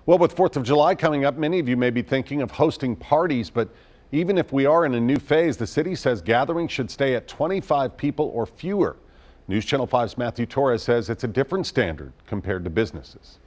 Well, with 4th of July coming up, many of you may be thinking of hosting parties, but even if we are in a new phase, the city says gatherings should stay at 25 people or fewer. News Channel 5's Matthew Torres says it's a different standard compared to businesses.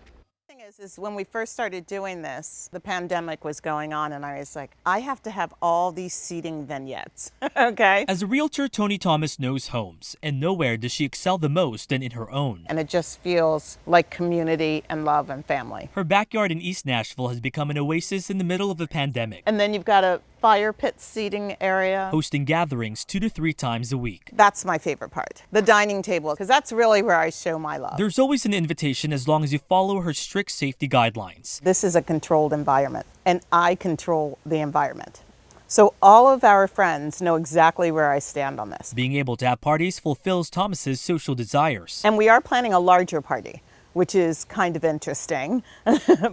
Is when we first started doing this, the pandemic was going on, and I was like, I have to have all these seating vignettes, okay? As a realtor, Tony Thomas knows homes, and nowhere does she excel the most than in her own. And it just feels like community and love and family. Her backyard in East Nashville has become an oasis in the middle of a pandemic. And then you've got a fire pit seating area. Hosting gatherings 2 to 3 times a week. That's my favorite part, the dining table, because that's really where I show my love. There's always an invitation as long as you follow her strict safety guidelines. This is a controlled environment, and I control the environment. So all of our friends know exactly where I stand on this. Being able to have parties fulfills Thomas's social desires. And we are planning a larger party, which is kind of interesting.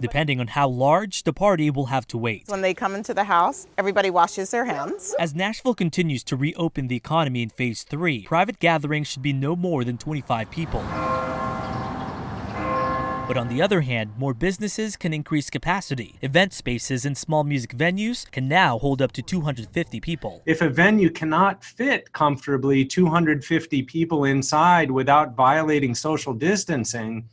Depending on how large, the party will have to wait. When they come into the house, everybody washes their hands. As Nashville continues to reopen the economy in Phase 3, private gatherings should be no more than 25 people. But on the other hand, more businesses can increase capacity. Event spaces and small music venues can now hold up to 250 people. If a venue cannot fit comfortably 250 people inside without violating social distancing,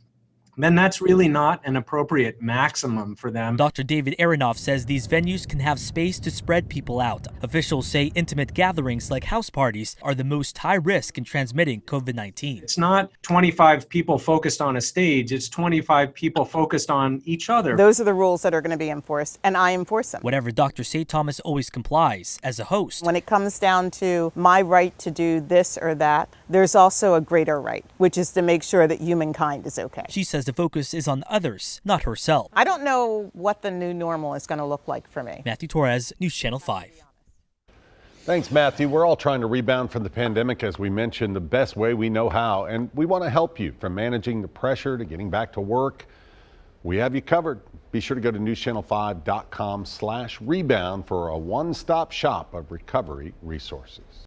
then that's really not an appropriate maximum for them. Dr. David Aronoff says these venues can have space to spread people out. Officials say intimate gatherings like house parties are the most high risk in transmitting COVID-19. It's not 25 people focused on a stage, it's 25 people focused on each other. Those are the rules that are going to be enforced, and I enforce them. Whatever Dr. Say, Thomas always complies as a host. When it comes down to my right to do this or that, there's also a greater right, which is to make sure that humankind is okay. She says the focus is on others, not herself. I don't know what the new normal is going to look like for me. Matthew Torres, News Channel 5. Thanks, Matthew. We're all trying to rebound from the pandemic, as we mentioned, the best way we know how. And we want to help you from managing the pressure to getting back to work. We have you covered. Be sure to go to newschannel5.com/rebound for a one-stop shop of recovery resources.